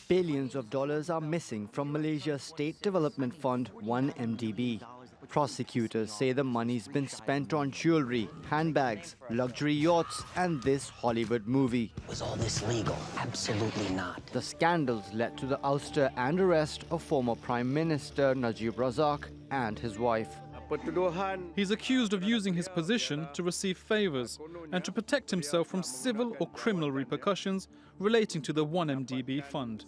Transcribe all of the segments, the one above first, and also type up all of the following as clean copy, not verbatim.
Billions of dollars are missing from Malaysia's State Development Fund 1MDB. Prosecutors say the money's been spent on jewelry, handbags, luxury yachts, and this Hollywood movie. Was all this legal? Absolutely not. The scandals led to the ouster and arrest of former Prime Minister Najib Razak and his wife. He's accused of using his position to receive favours and to protect himself from civil or criminal repercussions relating to the 1MDB fund.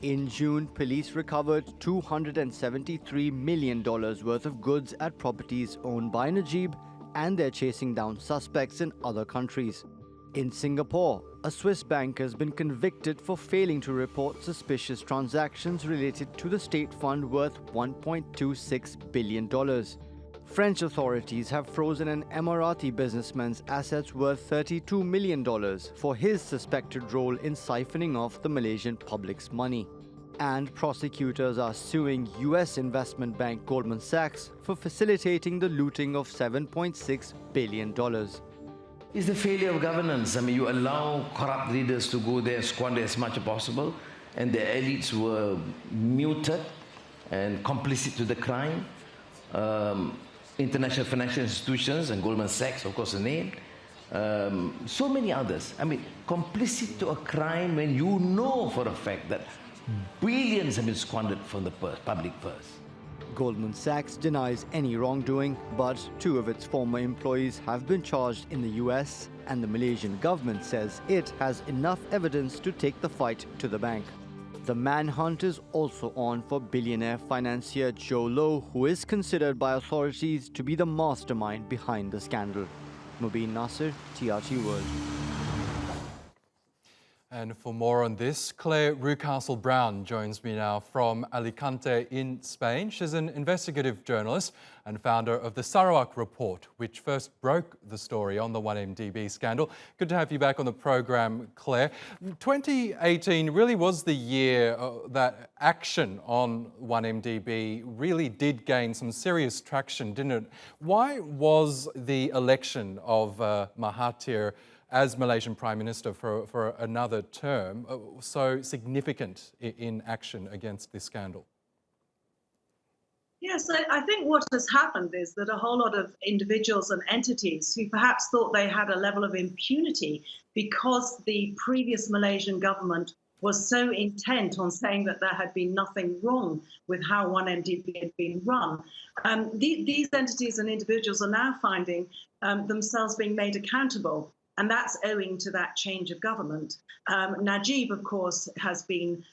In June, police recovered $273 million worth of goods at properties owned by Najib, and they're chasing down suspects in other countries. In Singapore, a Swiss bank has been convicted for failing to report suspicious transactions related to the state fund worth $1.26 billion. French authorities have frozen an Emirati businessman's assets worth $32 million for his suspected role in siphoning off the Malaysian public's money. And prosecutors are suing US investment bank Goldman Sachs for facilitating the looting of $7.6 billion. It's the failure of governance. I mean, you allow corrupt leaders to go there, squander as much as possible, and the elites were muted and complicit to the crime. International financial institutions, and Goldman Sachs, of course, the name. So many others. I mean, complicit to a crime when you know for a fact that billions have been squandered from the public purse. Goldman Sachs denies any wrongdoing, but two of its former employees have been charged in the US, and the Malaysian government says it has enough evidence to take the fight to the bank. The manhunt is also on for billionaire financier Joe Low, who is considered by authorities to be the mastermind behind the scandal. Mobin Nasir, TRT World. And for more on this, Clare Rewcastle Brown joins me now from Alicante in Spain. She's an investigative journalist and founder of the Sarawak Report, which first broke the story on the 1MDB scandal. Good to have you back on the program, Clare. 2018 really was the year that action on 1MDB really did gain some serious traction, didn't it? Why was the election of Mahathir as Malaysian Prime Minister for another term so significant in action against this scandal? Yes, I think what has happened is that a whole lot of individuals and entities who perhaps thought they had a level of impunity because the previous Malaysian government was so intent on saying that there had been nothing wrong with how 1MDB had been run. These entities and individuals are now finding themselves being made accountable. And that's owing to that change of government. Najib, of course, has been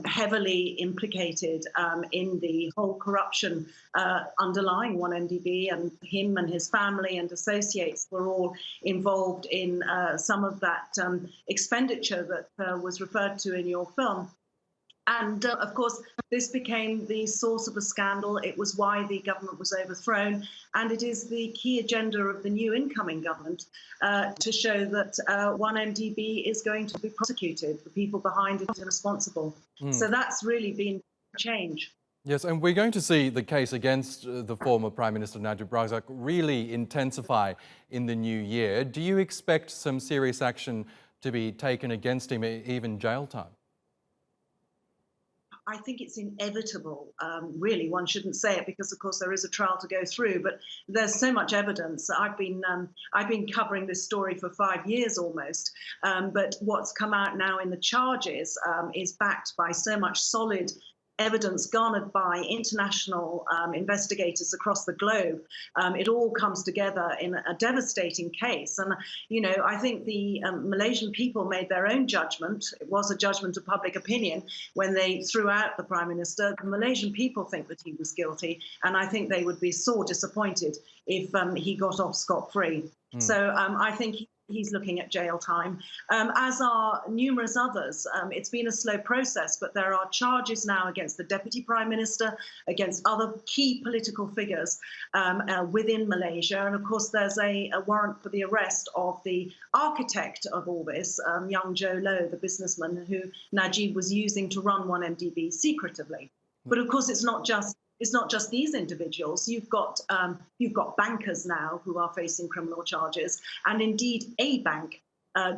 heavily implicated in the whole corruption underlying 1MDB, and him and his family and associates were all involved in some of that expenditure that was referred to in your film. And of course, this became the source of a scandal. It was why the government was overthrown. And it is the key agenda of the new incoming government to show that 1MDB is going to be prosecuted. The people behind it are responsible. So that's really been a change. Yes, and we're going to see the case against the former Prime Minister Najib Razak really intensify in the new year. Do you expect some serious action to be taken against him, even jail time? I think it's inevitable, really. One shouldn't say it because, of course, there is a trial to go through, but there's so much evidence. I've been covering this story for 5 years almost, but what's come out now in the charges is backed by so much solid evidence garnered by international investigators across the globe. It all comes together in a devastating case. And, you know, I think the Malaysian people made their own judgment. It was a judgment of public opinion when they threw out the Prime Minister. The Malaysian people think that he was guilty, and I think they would be sore disappointed if he got off scot-free. So I think he's looking at jail time, as are numerous others. It's been a slow process, but there are charges now against the Deputy Prime Minister, against other key political figures within Malaysia. And of course, there's a warrant for the arrest of the architect of all this, young Joe Low, the businessman who Najib was using to run 1MDB secretively. But of course, it's not just these individuals. You've got bankers now who are facing criminal charges, and indeed a bank,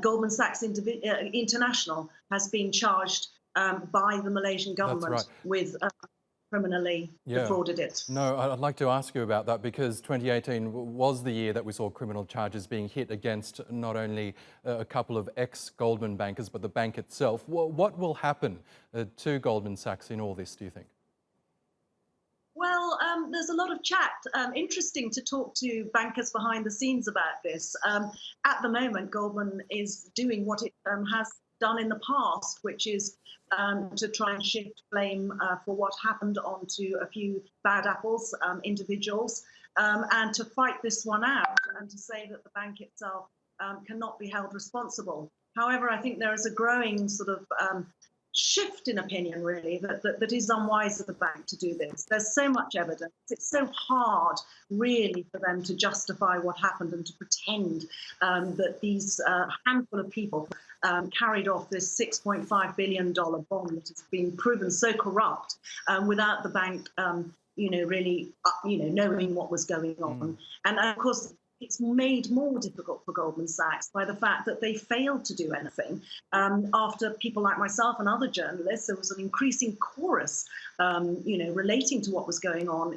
Goldman Sachs International, has been charged by the Malaysian government right. with criminally defrauded it. No, I'd like to ask you about that because 2018 was the year that we saw criminal charges being hit against not only a couple of ex-Goldman bankers, but the bank itself. What will happen to Goldman Sachs in all this, do you think? Well, there's a lot of chat. Interesting to talk to bankers behind the scenes about this. At the moment, Goldman is doing what it has done in the past, which is to try and shift blame for what happened onto a few bad apples, individuals, and to fight this one out and to say that the bank itself cannot be held responsible. However, I think there is a growing sort of shift in opinion, really, that is unwise of the bank to do this. There's so much evidence. It's so hard, really, for them to justify what happened and to pretend that these handful of people carried off this $6.5 billion bond that has been proven so corrupt without the bank, really, knowing what was going on. And of course, it's made more difficult for Goldman Sachs by the fact that they failed to do anything. After people like myself and other journalists, there was an increasing chorus, relating to what was going on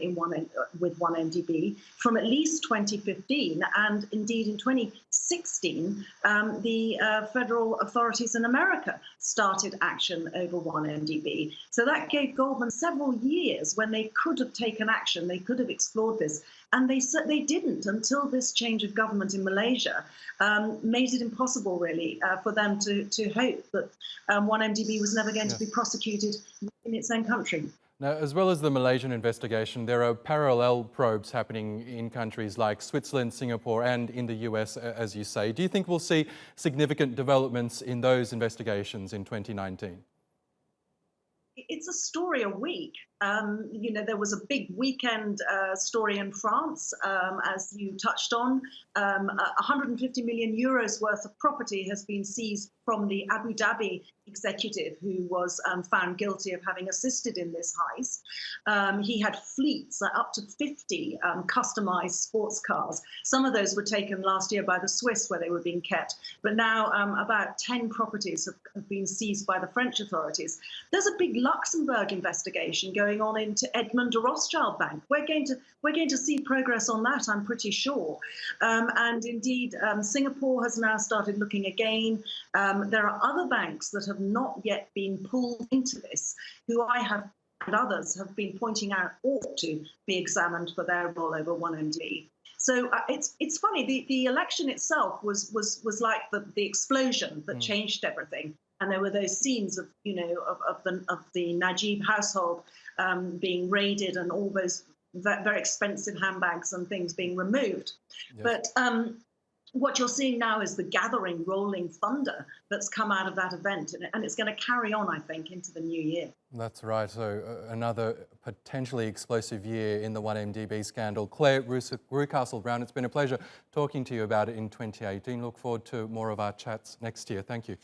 with 1MDB from at least 2015, and indeed in 2016, the federal authorities in America started action over 1MDB. So that gave Goldman several years when they could have taken action, they could have explored this. And they didn't until this change of government in Malaysia made it impossible, really, for them to hope that 1MDB was never going to be prosecuted in its own country. Now, as well as the Malaysian investigation, there are parallel probes happening in countries like Switzerland, Singapore, and in the US, as you say. Do you think we'll see significant developments in those investigations in 2019? It's a story a week. There was a big weekend story in France, as you touched on. 150 million euros worth of property has been seized from the Abu Dhabi executive who was found guilty of having assisted in this heist. He had fleets, up to 50 customized sports cars. Some of those were taken last year by the Swiss where they were being kept. But now about 10 properties have been seized by the French authorities. There's a big Luxembourg investigation going on into Edmond de Rothschild Bank. We're going to see progress on that, I'm pretty sure. And indeed, Singapore has now started looking again. There are other banks that have not yet been pulled into this, who I have and others have been pointing out ought to be examined for their role over 1MD. So it's funny. The election itself was like the explosion that changed everything. And there were those scenes of the Najib household being raided and all those very expensive handbags and things being removed. Yes. But what you're seeing now is the gathering, rolling thunder that's come out of that event, and it's going to carry on, I think, into the new year. That's right. So another potentially explosive year in the 1MDB scandal. Clare Rewcastle Brown, it's been a pleasure talking to you about it in 2018. Look forward to more of our chats next year. Thank you.